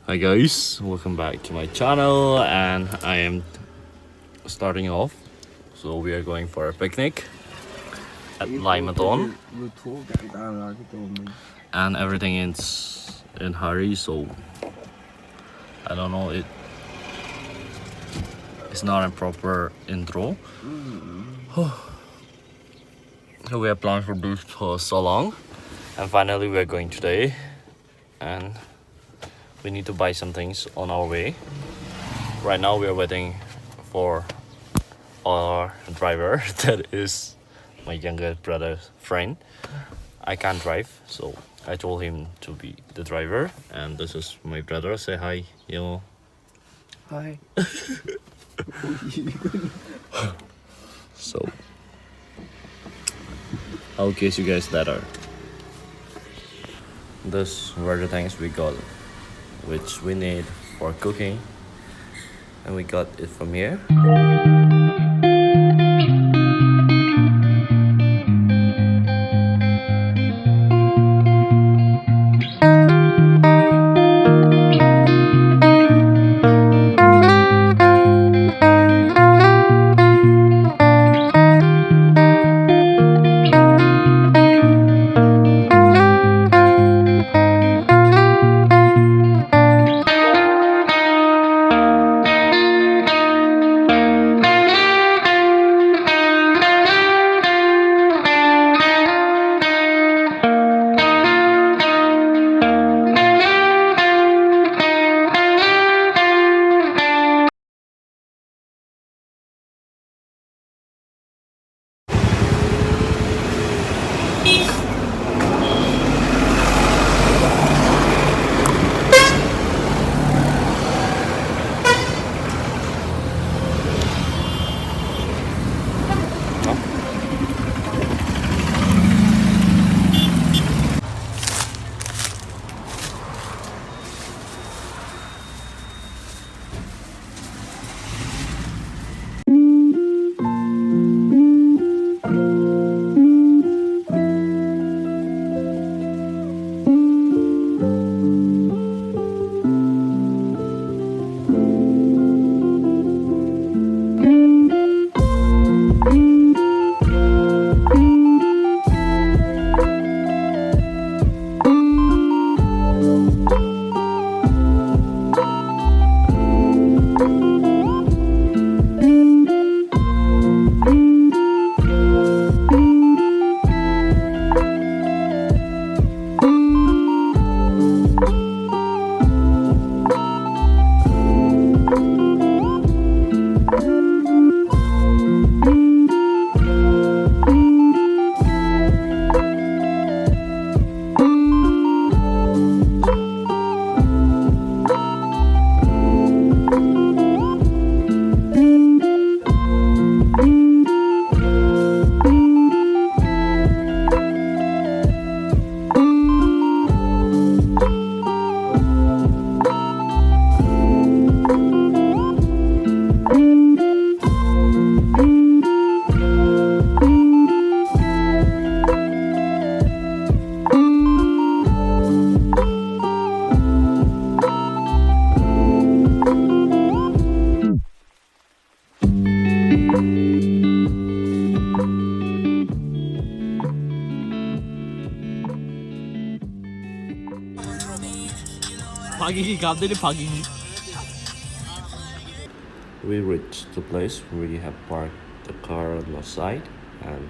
Hi guys, welcome back to my channel, and I am starting off. So we are going for a picnic at Laimaton, and everything is in hurry, so I don't know, it's not a proper intro. So we have planned for this for so long, and finally we are going today, and we need to buy some things on our way. Right now we are waiting for our driver. That is my younger brother's friend. I can't drive, so I told him to be the driver, and this is my brother. Say hi, yo. Hi. So I'll kiss you guys later. These were the things we got, which we need for cooking, and we got it from here. We reached the place where we have parked the car on the side, and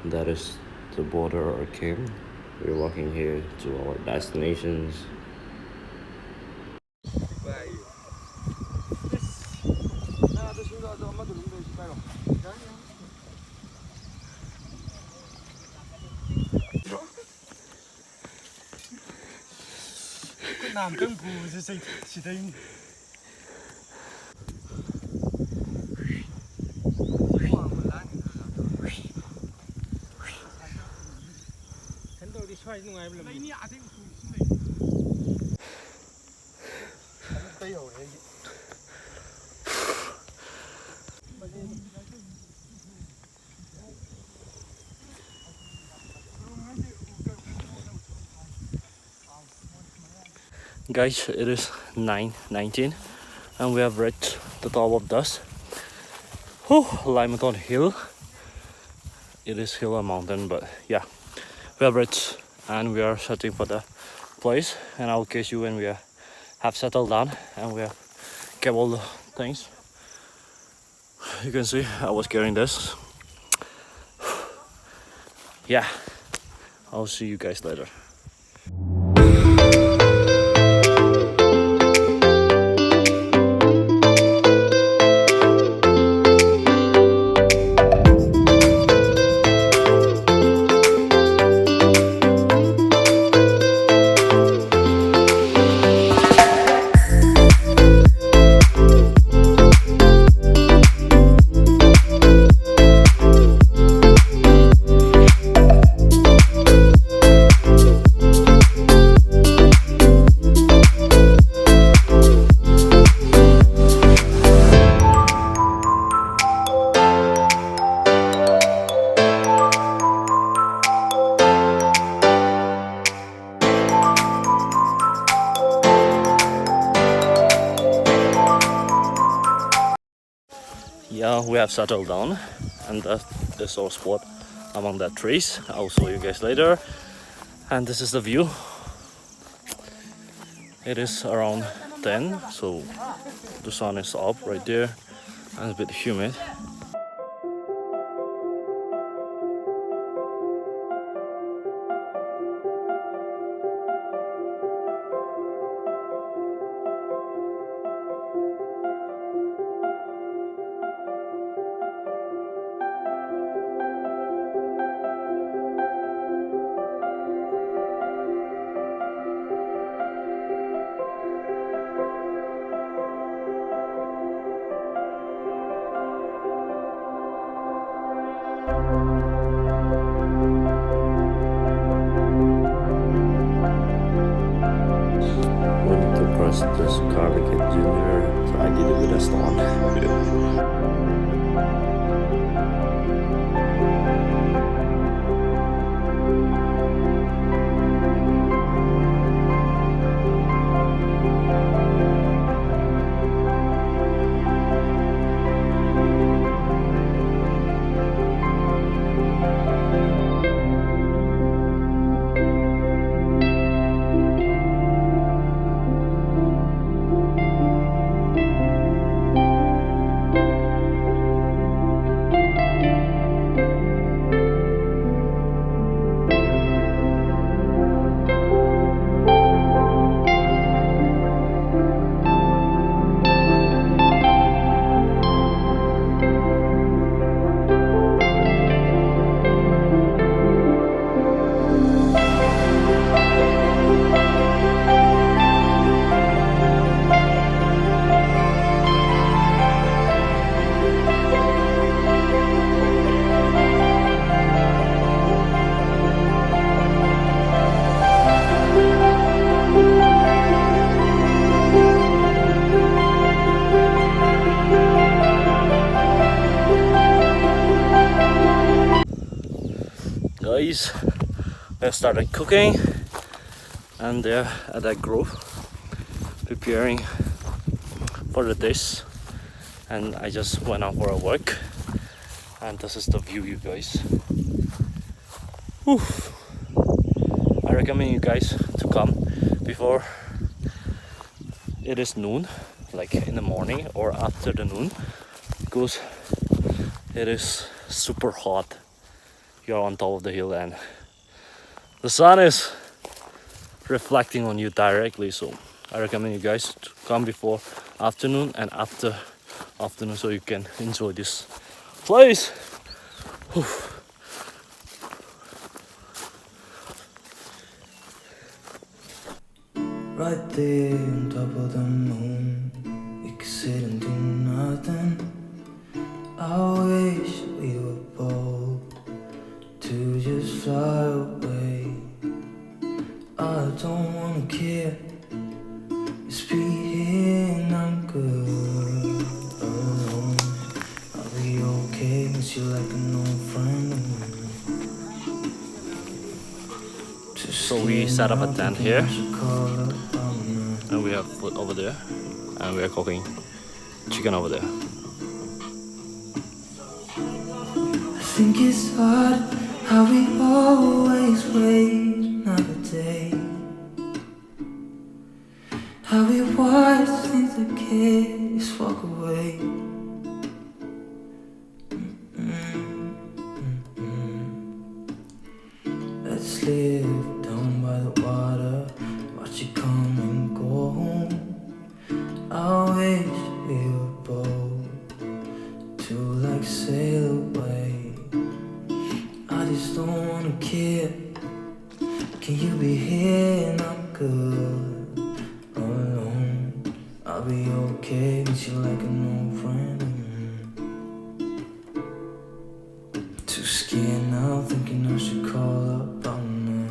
that is the border or camp. We're walking here to our destinations. Guys, it is 9:19 and we have reached the top of this Laimaton hill. It is hill and mountain, but yeah, we have reached and we are searching for the place, and I'll catch you when we have settled down and we have kept all the things. You can see I was carrying this. Yeah, I'll see you guys later. Yeah, we have settled down, and this our spot among the trees. I'll show you guys later. And this is the view. It is around 10, so the sun is up right there and it's a bit humid. We need to press this car to get Junior, so I did it with a stone. Guys, I started cooking, and they're at that grove preparing for the dish, and I just went out for a walk, and this is the view, you guys. Whew. I recommend you guys to come before it is noon, like in the morning or after the noon, because it is super hot. You're on top of the hill and the sun is reflecting on you directly, so I recommend you guys to come before afternoon and after afternoon so you can enjoy this place. Whew. Right there on top of the moon, we could sit and do nothing. I wish we were bold to just fly away. I don't wanna care, just be here and I'm good alone. I'll be okay, miss you like an old friend of mine. So we set up a tent here have food over there, and we are cooking chicken over there. I think it's hard how we always wait another day. How we watch things that kids walk away. Let's live down by the water, watch it come and go home. I wish we were bold to like sail away. I just don't wanna care. Can you be here and I'm good alone? I'll be okay, miss you like an old friend. Too scared now, thinking I should call up on them.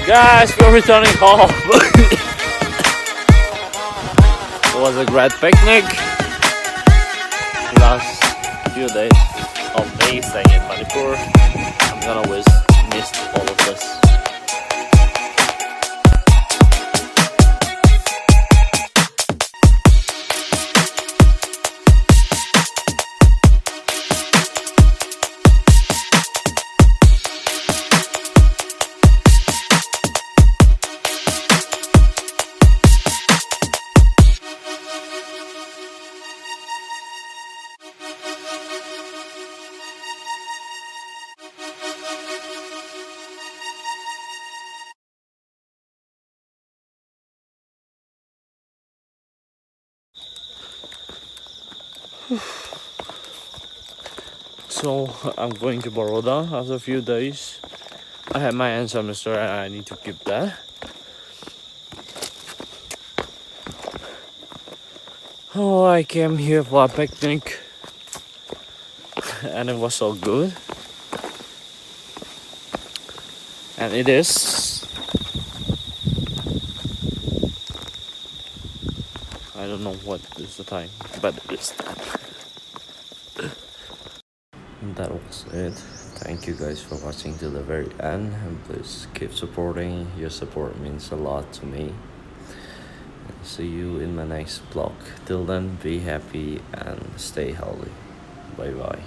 Guys, we're returning home. It was a great picnic. Last few days of me staying in Manipur. I'm gonna miss all of this. So I'm going to Baroda after a few days. I have my end semester and I need to keep that. Oh, I came here for a picnic and it was so good. And it is. I don't know what is the time, but it is that. And that was it. Thank you guys for watching to the very end, and please keep supporting. Your support means a lot to me. And see you in my next vlog. Till then, be happy and stay healthy. Bye bye.